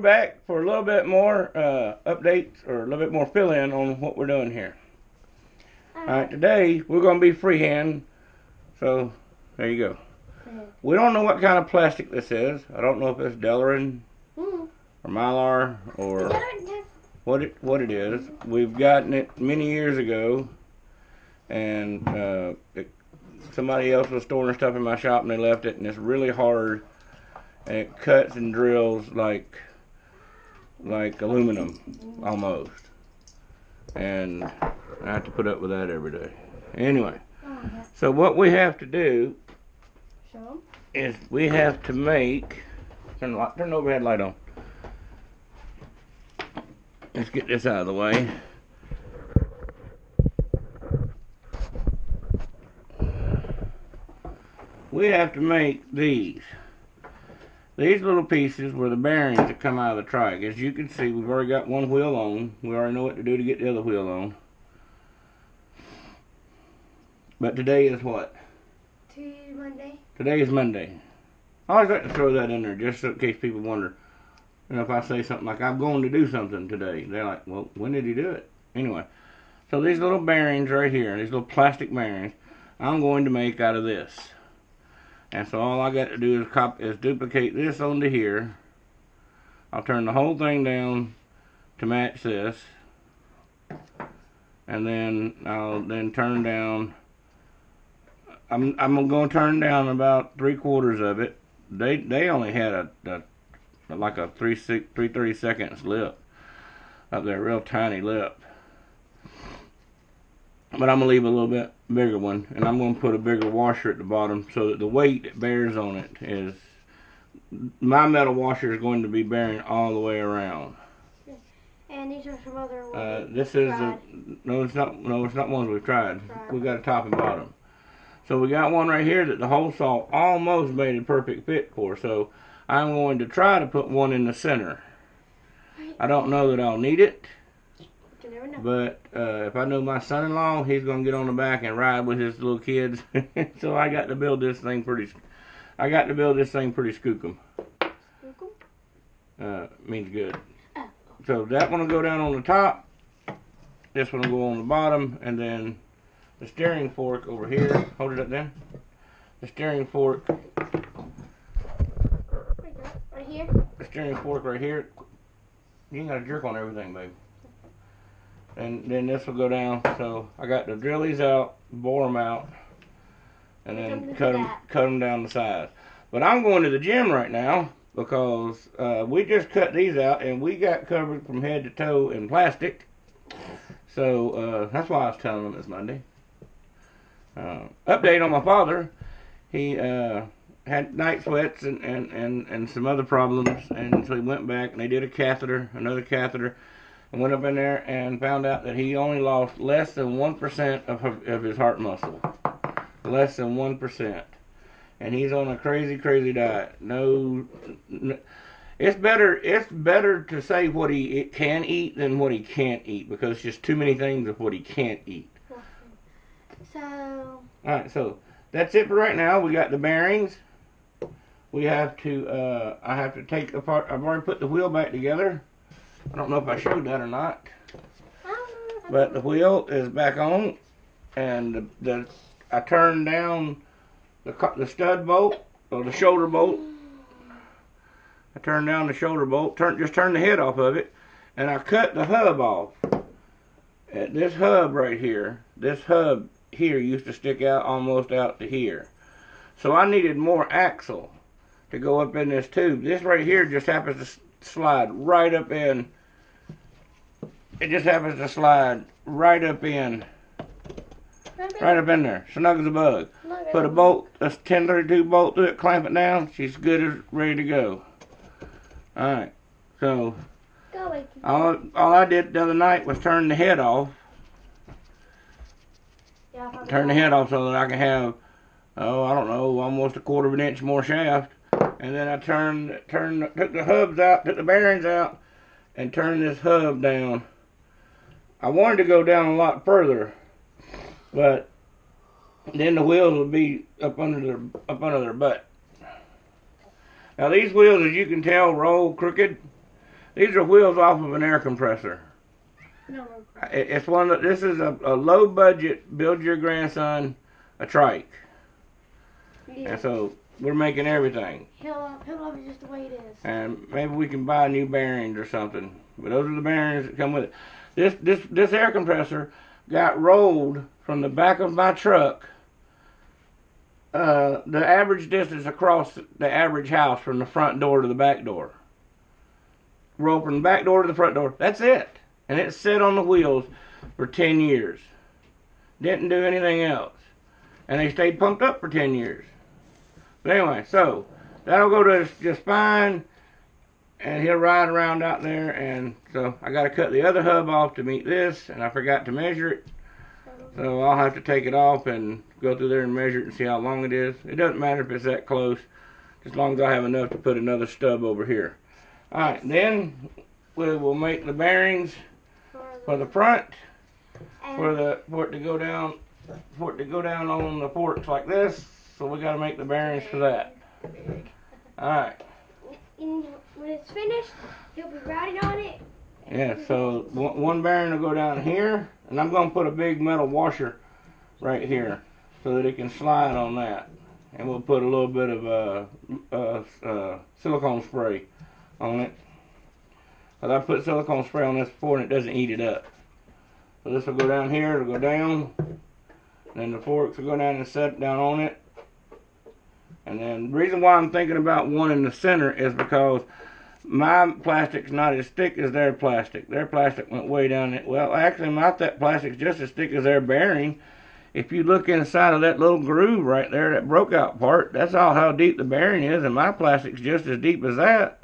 back for a little bit more updates, or a little bit more fill-in on what we're doing here. Alright, today we're going to be freehand, so there you go. We don't know what kind of plastic this is. I don't know if it's Delrin or Mylar or what it is. We've gotten it many years ago, and somebody else was storing stuff in my shop and they left it, and it's really hard, and it cuts and drills like aluminum almost, and I have to put up with that every day. Anyway, so what we have to do is we have to make, turn the overhead light on. Let's get this out of the way. We have to make these. These little pieces were the bearings that come out of the trike. As you can see, we've already got one wheel on. We already know what to do to get the other wheel on. But today is what? Monday. Today is Monday. I always like to throw that in there just in case people wonder. You know, if I say something like, I'm going to do something today, they're like, well, when did he do it? Anyway, so these little bearings right here, these little plastic bearings, I'm going to make out of this. And so all I got to do is duplicate this onto here. I'll turn the whole thing down to match this. And then I'll turn down, I'm going to turn down about 3/4 of it. They only had like a 3/32 lip up there, real tiny lip. But I'm going to leave a little bit bigger one, and I'm going to put a bigger washer at the bottom so that the weight it bears on it is, my metal washer is going to be bearing all the way around. And these are some other ones. This is no, it's not ones we've tried. We got a top and bottom. So we got one right here that the hole saw almost made a perfect fit for. So I'm going to try to put one in the center. I don't know that I'll need it. But if I know my son-in-law, he's going to get on the back and ride with his little kids. So I got to build this thing pretty skookum. Means good. So that one will go down on the top. This one will go on the bottom, and then the steering fork over here. Hold it up there. The steering fork. Right here. The steering fork right here. You ain't got to jerk on everything, babe. And then this will go down. So I got to drill these out, bore them out, and then cut them down the size. But I'm going to the gym right now because we just cut these out and we got covered from head to toe in plastic. So that's why I was telling them it's Monday. Update on my father. He had night sweats and some other problems, and so he went back and they did another catheter. I went up in there and found out that he only lost less than 1% of his heart muscle. Less than 1%. And he's on a crazy diet. No, it's better to say what he can eat than what he can't eat, because it's just too many things of what he can't eat. So. Alright, so that's it for right now. We got the bearings. We have to, I have to take apart, I've already put the wheel back together. I don't know if I showed that or not, but the wheel is back on, and I turned down the stud bolt, or the shoulder bolt. I turned down the shoulder bolt, just turned the head off of it, and I cut the hub off. This hub right here, used to stick out almost out to here. So I needed more axle to go up in this tube. This right here just happens to slide right up in. It just happens to slide right up in there. Snug as a bug. Put a bolt, a 1032 bolt through it, clamp it down. She's good as ready to go. Alright, so all I did the other night was turn the head off. Turn the head off so that I can have, I don't know, almost 1/4 inch more shaft. And then I took the hubs out, took the bearings out, and turned this hub down. I wanted to go down a lot further, but then the wheels would be up under their butt. Now these wheels, as you can tell, roll crooked. These are wheels off of an air compressor. No. It's one of this is a low budget build your grandson a trike. Yeah. And so we're making everything. He'll love it just the way it is. And maybe we can buy new bearings or something. But those are the bearings that come with it. This air compressor got rolled from the back of my truck. The average distance across the average house from the front door to the back door. Rolled from the back door to the front door. That's it. And it sat on the wheels for 10 years. Didn't do anything else. And they stayed pumped up for 10 years. But anyway, so that'll go to just fine. And he'll ride around out there. And so I got to cut the other hub off to meet this. And I forgot to measure it. So I'll have to take it off and go through there and measure it and see how long it is. It doesn't matter if it's that close. As long as I have enough to put another stub over here. Alright, then we will make the bearings for the front. For it to go down on the forks like this. So we got to make the bearings for that. Alright. And when it's finished, he'll be riding on it. Yeah, so one bearing will go down here, and I'm going to put a big metal washer right here so that it can slide on that. And we'll put a little bit of silicone spray on it. Because I put silicone spray on this before and it doesn't eat it up. So this will go down here, it'll go down, and then the forks will go down and set down on it. And then the reason why I'm thinking about one in the center is because my plastic's not as thick as their plastic. Their plastic went way down it. Well, actually, my plastic's just as thick as their bearing. If you look inside of that little groove right there, that broke out part, that's all how deep the bearing is, and my plastic's just as deep as that.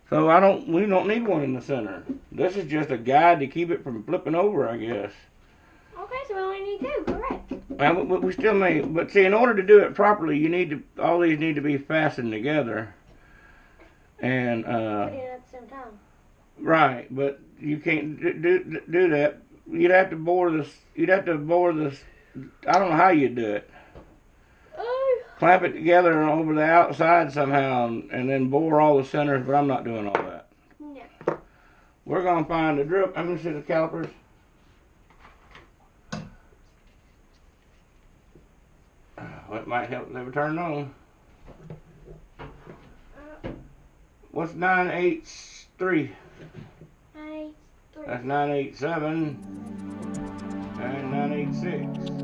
So we don't need one in the center. This is just a guide to keep it from flipping over, I guess. Okay, so we only need two, correct? Well, we still may, but see, in order to do it properly, all these need to be fastened together. And Put it at the same time. Right, but you can't do that. You'd have to bore this. I don't know how you'd do it. Clamp it together over the outside somehow, and then bore all the centers. But I'm not doing all that. No. We're gonna find the drill. I'm gonna see the calipers. Well, it might help if they were turned on. What's 983? 983. That's 987 and 986.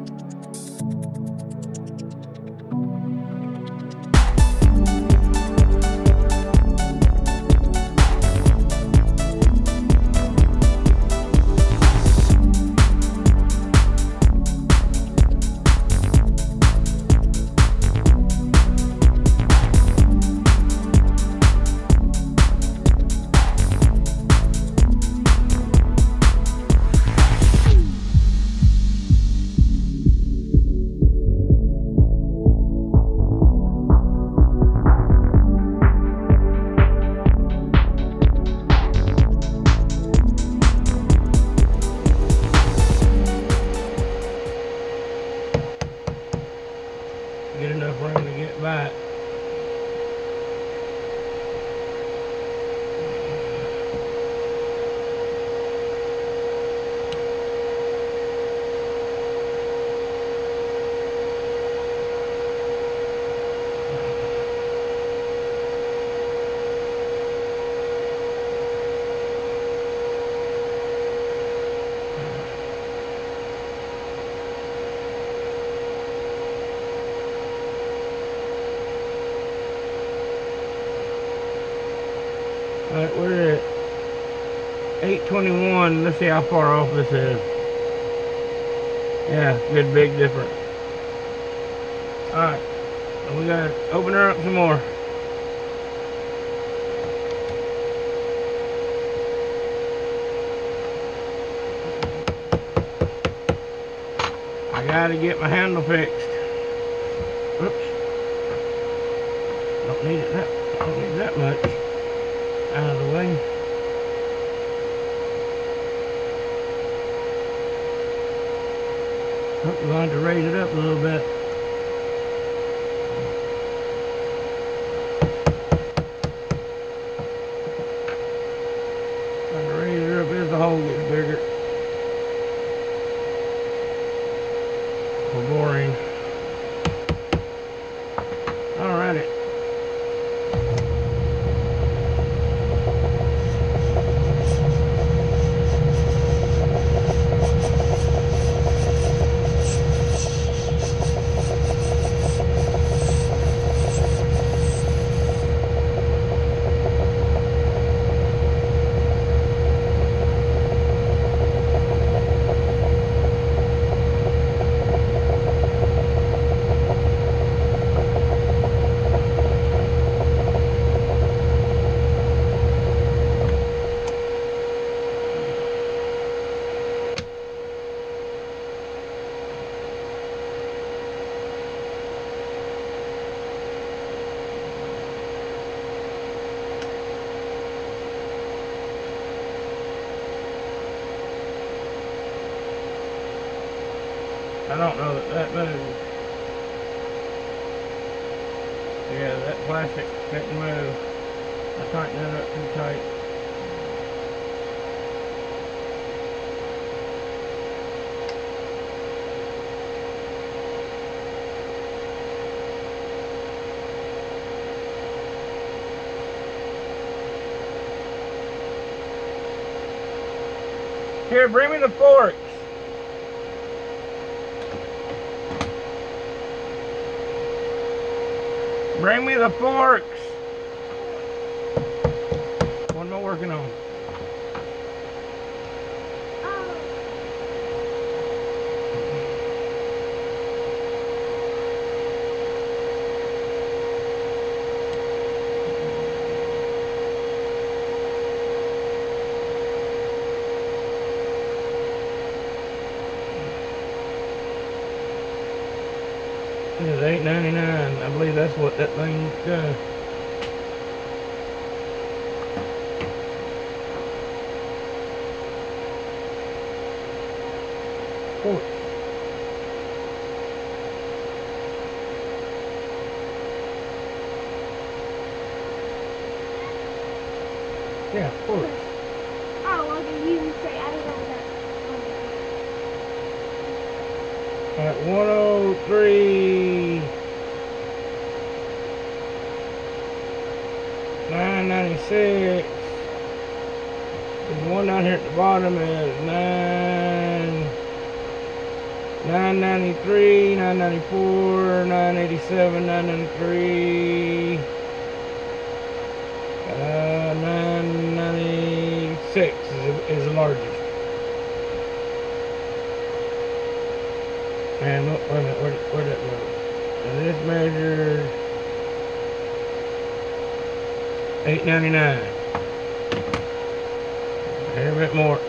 Get enough room to get by it. Alright, we're at 821. Let's see how far off this is. Yeah, good big difference. Alright, so we gotta open her up some more. I gotta get my handle fixed. Oops. Don't need that much. Out of the way. Oh, we're going to raise it up a little bit. the hole gets bigger. For boring. Alrighty. I don't know that moves. Yeah, that plastic didn't move. I tightened that up too tight. Here, bring me the forks. Bring me the forks. What am I working on? It is $8.99. I believe that's what that thing does. Forks. Yeah, forks. Oh, okay, you say I didn't know that. At 103. 996. There's one down here at the bottom is 993, 994, 987, 993, 996 is the largest. And look, wait a minute, where'd that go? And this measures 8.99. Here a bit more.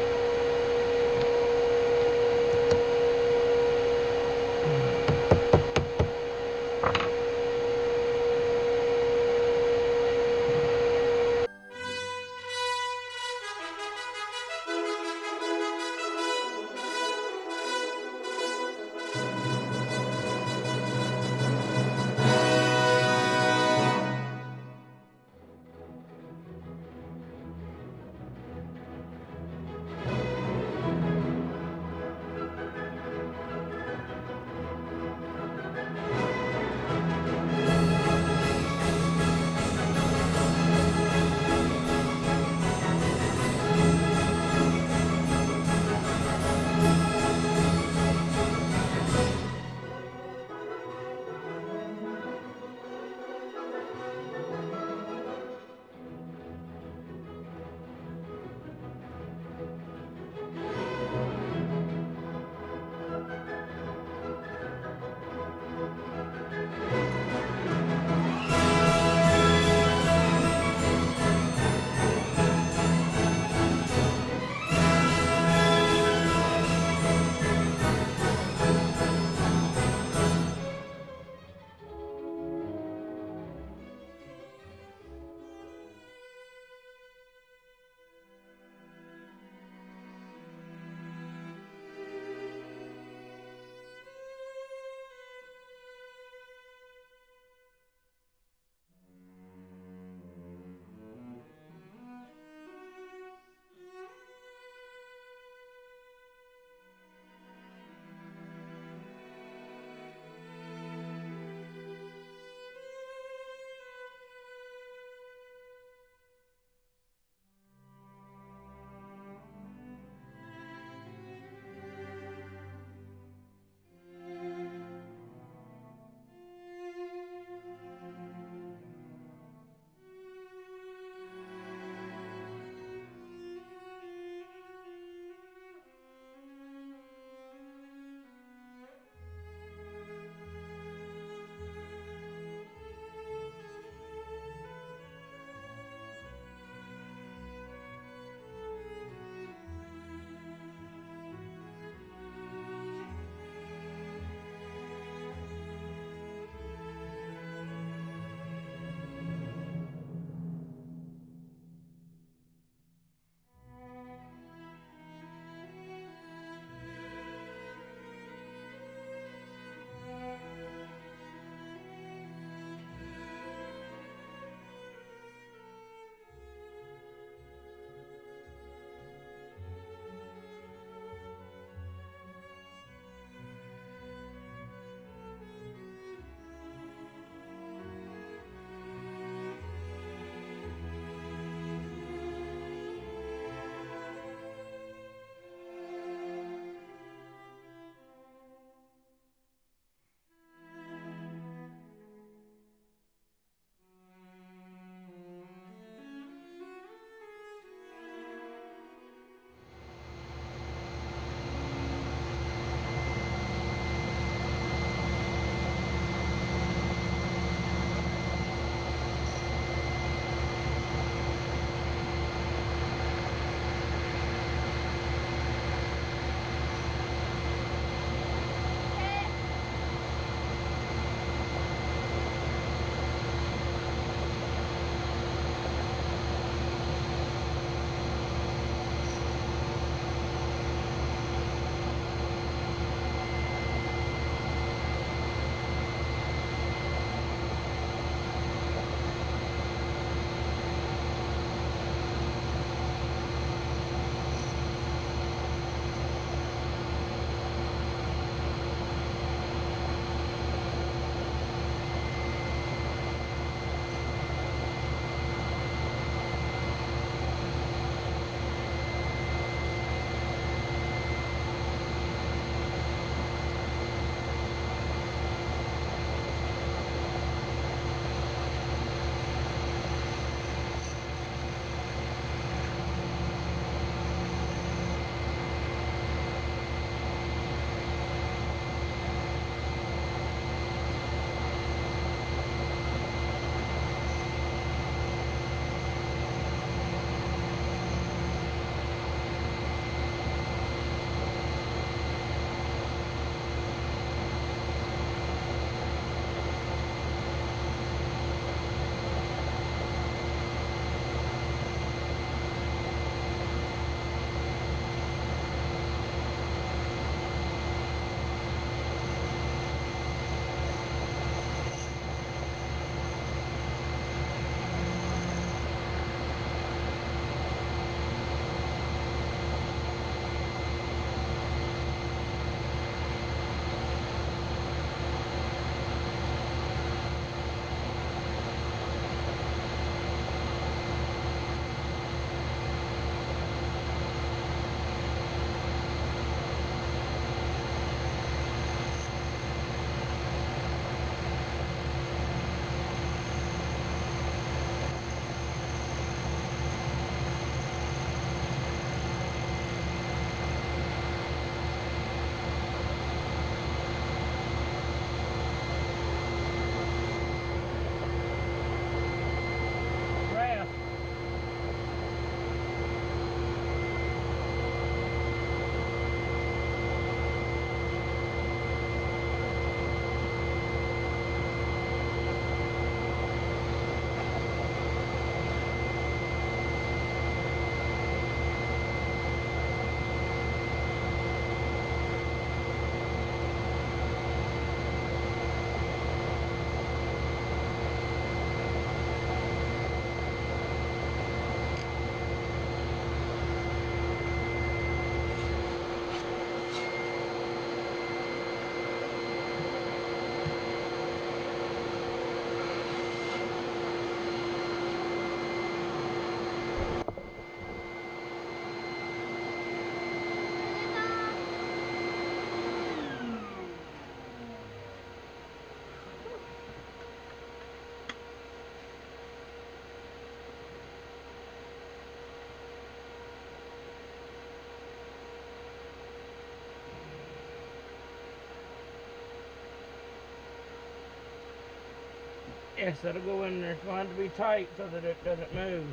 Yes, that'll go in there. It's going to have to be tight so that it doesn't move.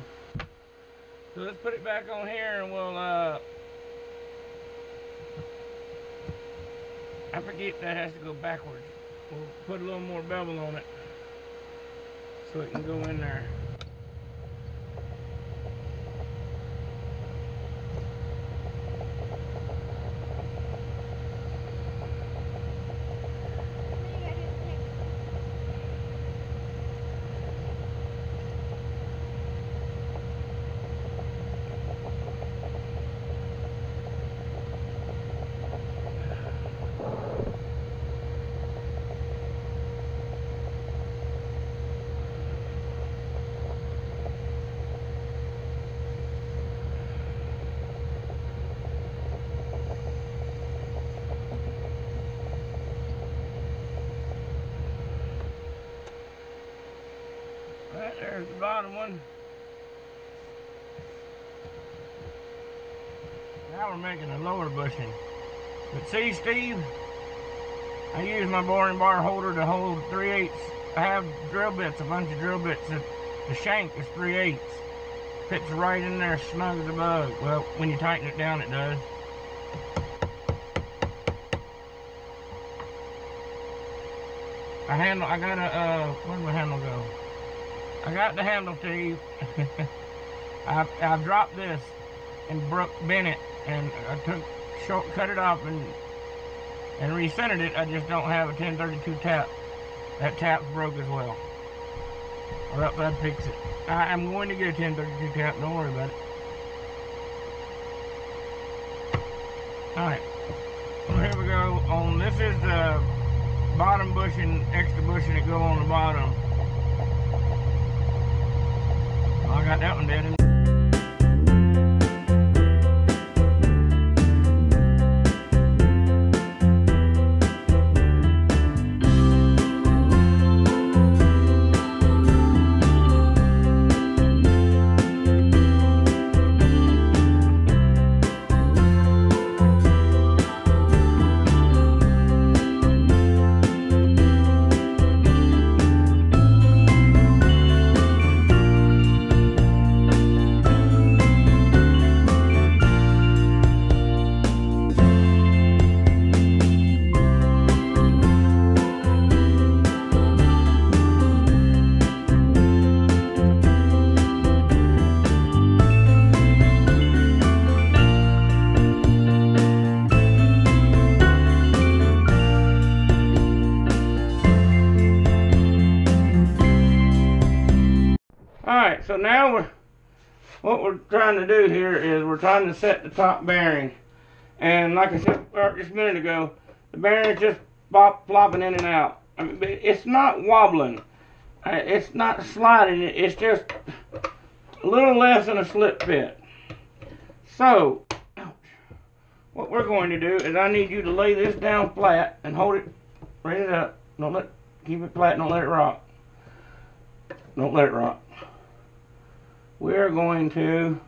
So let's put it back on here and we'll, I forget that has to go backwards. We'll put a little more bevel on it so it can go in there. Alright, there's the bottom one. Now we're making a lower bushing. But see, Steve, I use my boring bar holder to hold 3/8. I have drill bits, a bunch of drill bits. The shank is 3/8. Fits right in there, snug as a bug. Well, when you tighten it down, it does. I got a, where'd my handle go? I got the handle, Steve. I dropped this and bent it, and I cut it off and recentered it. I just don't have a 1032 tap. That tap's broke as well. Or else I'd fix it. I'm going to get a 1032 tap. Don't worry about it. All right. So here we go. This is the bottom bushing, extra bushing that go on the bottom. I got that one dead. Alright, so now what we're trying to do here is we're trying to set the top bearing. And like I said just a minute ago, the bearing's just flopping in and out. I mean, it's not wobbling. It's not sliding. It's just a little less than a slip fit. So, what we're going to do is I need you to lay this down flat and hold it, raise it up. Keep it flat, don't let it rock. Don't let it rock. We're going to,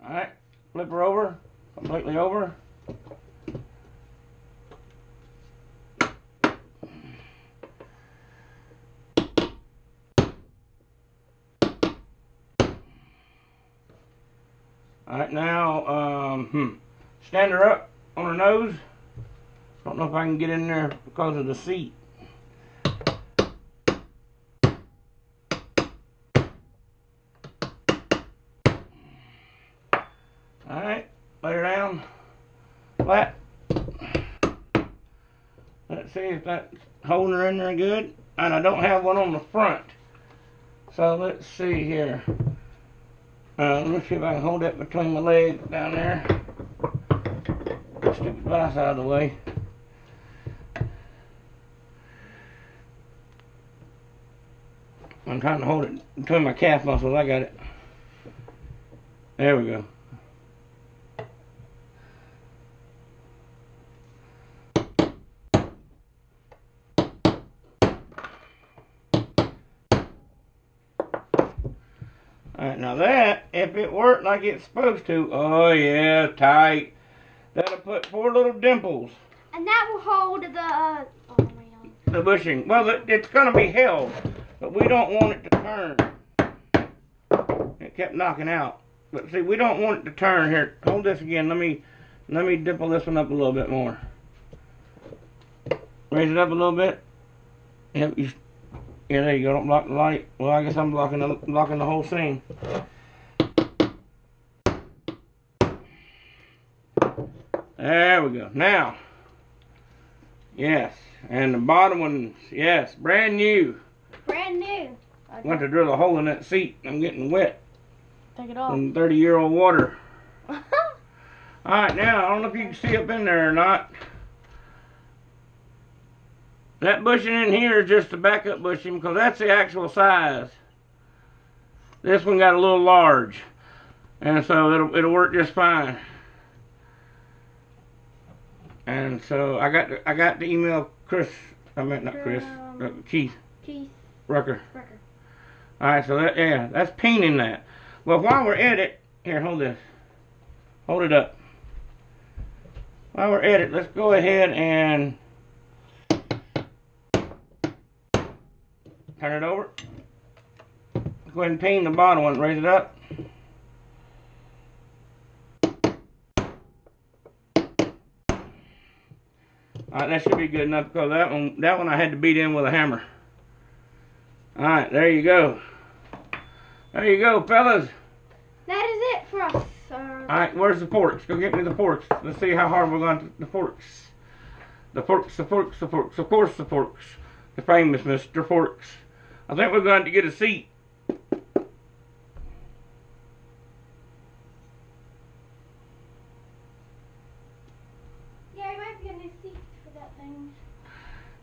alright, flip her over, completely over. Alright, now, stand her up on her nose. Don't know if I can get in there because of the seat. Alright, lay her down flat. Let's see if that's holding her in there good. And I don't have one on the front. So let's see here. Let me see if I can hold that between my legs down there. Stupid vise out of the way. I'm trying to hold it between my calf muscles. I got it. There we go. Alright, now that, if it worked like it's supposed to, oh yeah, tight. That'll put 4 little dimples And that will hold the, oh man. The bushing. Well, it's going to be held, but we don't want it to turn. It kept knocking out. But see, we don't want it to turn. Here, hold this again. Let me dimple this one up a little bit more. Raise it up a little bit. Yep, yeah, there you go. Don't block the light. Well, I guess I'm blocking the whole scene. There we go. Now, yes, and the bottom one, yes, brand new. Brand new. I went to drill a hole in that seat. I'm getting wet. Take it off. From 30-year-old water. All right, now I don't know if you can see up in there or not. That bushing in here is just the backup bushing because that's the actual size. This one got a little large, and so it'll work just fine. And so I got the email Chris. I meant not Chris. Keith. Rucker. All right, so that's peening that. Well, while we're at it, here, hold this. Hold it up. While we're at it, let's go ahead and turn it over. Go ahead and peen the bottom one. Raise it up. Alright, that should be good enough because that one I had to beat in with a hammer. Alright, there you go. There you go, fellas. That is it for us, sir. Alright, where's the forks? Go get me the forks. Let's see how hard we're going to the forks. The forks, the forks, the forks, of course the forks. The famous Mr. Forks. I think we're going to get a seat.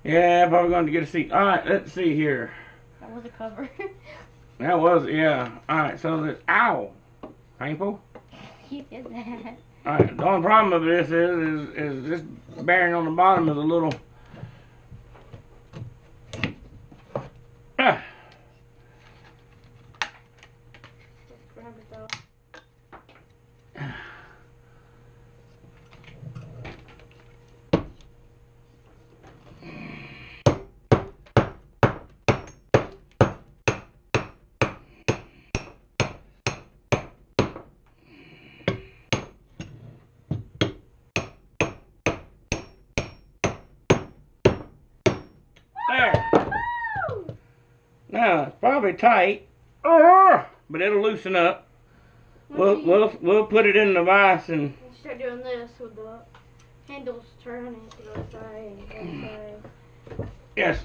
Yeah, probably going to get a seat. Alright, let's see here. That was a cover. That was, yeah. Alright, so this, ow. Painful? You did that. Alright, the only problem of this is this bearing on the bottom is a little... There. Now it's probably tight, but it'll loosen up. We'll put it in the vise and start doing this with the handles turning to the side and the side. Yes.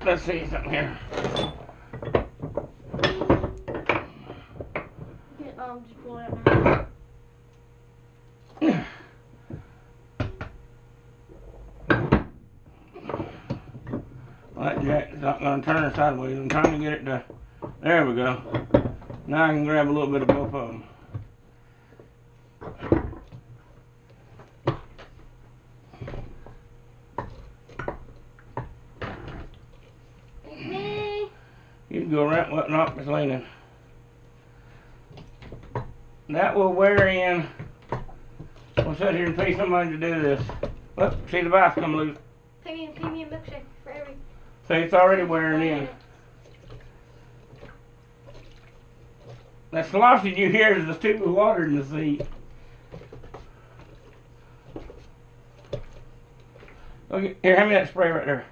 Let's see something here. Just pull it out now. That jack's not going to turn sideways. I'm trying to get it to... There we go. Now I can grab a little bit of both of them. You can go around what knock Miss Lena. That will wear in. We'll sit here and pay somebody to do this. Look, see the vise come loose. Pay me a milkshake for every... See, it's already wearing in. That sloshing you hear is the stupid water in the seat. Okay, here, hand me that spray right there.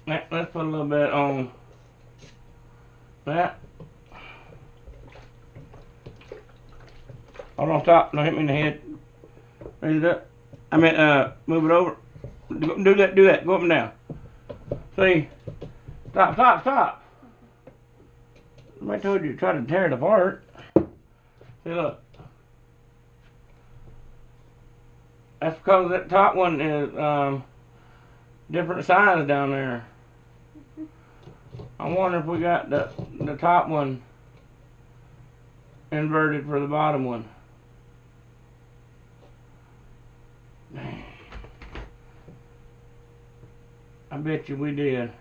Let's put a little bit on that. Hold on, stop. Don't hit me in the head. Raise it up. I mean, move it over. Do that. Go up and down. See? Stop. Somebody told you to try to tear it apart. See, look. That's because that top one is different size down there. I wonder if we got the top one inverted for the bottom one. I bet you we did.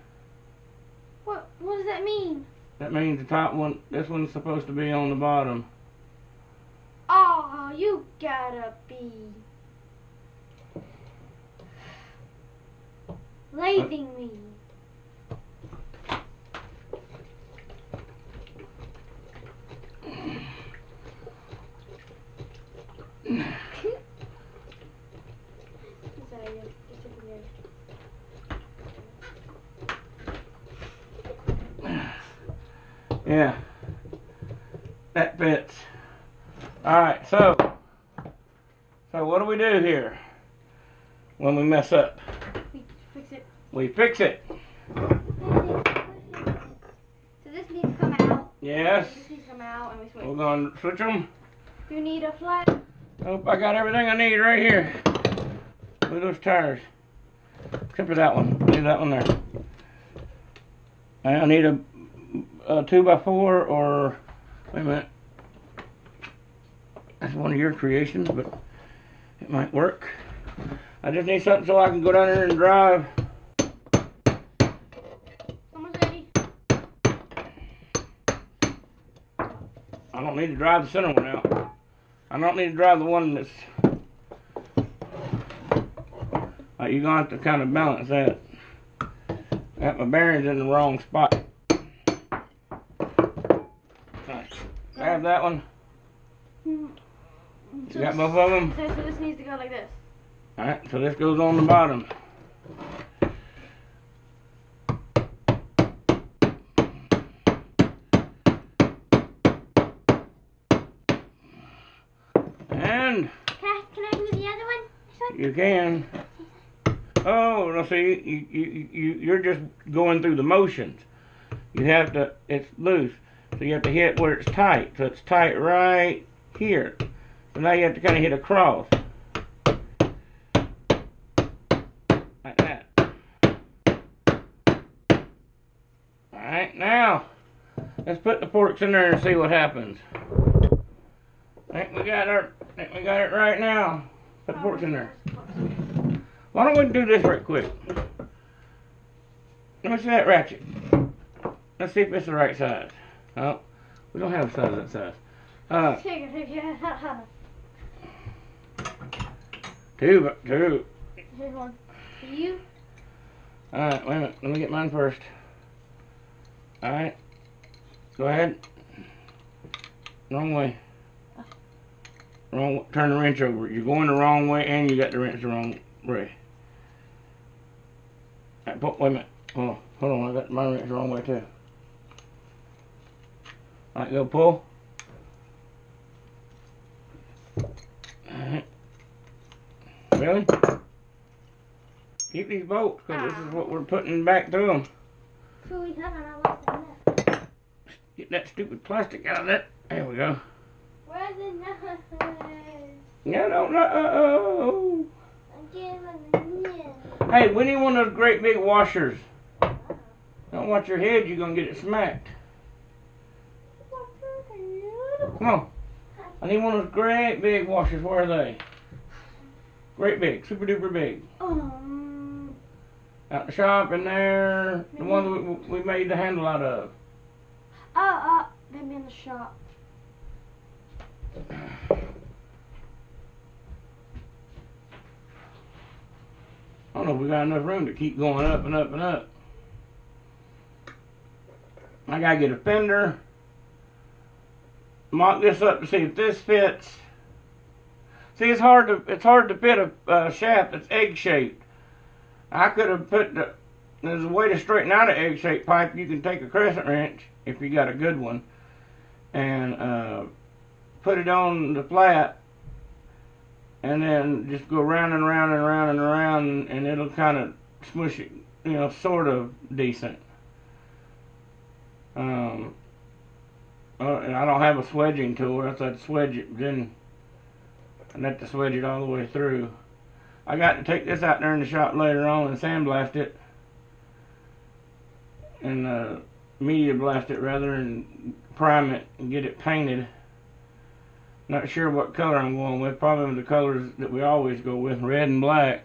What does that mean? That means the top one, this one's supposed to be on the bottom. Oh, you gotta be... Leaving me. Yeah, that fits. Alright, so what do we do here when we mess up? We fix it. We fix it. So this needs to come out. Yes. This needs to come out and we switch. We're going to switch them. You need a flat. Oh, I got everything I need right here. Look at those tires. Except for that one. Leave that one there. I need a 2x4 or, wait a minute. That's one of your creations, but it might work. I just need something so I can go down there and drive. Almost ready. I don't need to drive the center one out. I don't need to drive the one that's... you're going to have to kind of balance that. I got my bearings in the wrong spot. Right. Grab that one. You got both of them? So this needs to go like this. Alright, so this goes on the bottom. And Can I do the other one? you can. Oh, no, see, you're just going through the motions. You have to, it's loose. So you have to hit where it's tight. So it's tight right here. So now you have to kind of hit across. Like that. Alright, now, let's put the forks in there and see what happens. I think we got it right now. Put the forks in there. Why don't we do this right quick? Let me see that ratchet. Let's see if it's the right size. Oh, we don't have a size that size. Two. Here's one for you. Alright, wait a minute. Let me get mine first. Alright. Go ahead. Wrong way. Turn the wrench over. You're going the wrong way and you got the wrench the wrong way. Right, wait a minute. Hold on. I got my wrench the wrong way too. Alright, go pull. Alright. Really? Keep these bolts because this is what we're putting back to them. So we haven't. I lost the nut. Get that stupid plastic out of that. There we go. Where's the nut? Yeah, don't know. I'm getting the nut. Hey, we need one of those great big washers. Don't watch your head, you're going to get it smacked. Come on. I need one of those great big washers. Where are they? Great big. Super duper big. Out the shop in there. The one that we made the handle out of. Maybe in the shop. I don't know if we got enough room to keep going up and up and up. I gotta get a fender. Mock this up to see if this fits. See, it's hard to fit a shaft that's egg shaped. I could have there's a way to straighten out an egg shaped pipe. You can take a crescent wrench if you got a good one and put it on the flat and then just go round and round and round and around and it'll kind of smush it, sort of decent. And I don't have a swedging tool, or else I'd swedge it, then I'd have to swedge it all the way through. I got to take this out there in the shop later on and sandblast it, and media blast it rather, and prime it and get it painted. Not sure what color I'm going with, probably the colors that we always go with, red and black.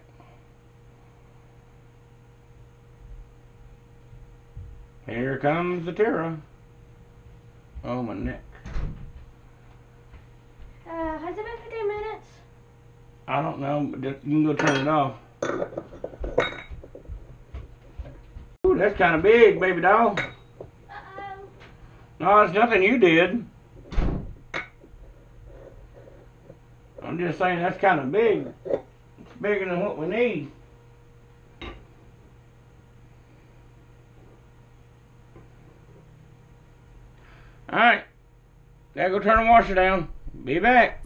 Here comes the Tira. Oh, my neck. Has it been 15 minutes? I don't know, but you can go turn it off. that's kind of big, baby doll. Uh-oh. No, it's nothing you did. I'm just saying that's kind of big. It's bigger than what we need. Alright. Gotta go turn the washer down. Be back.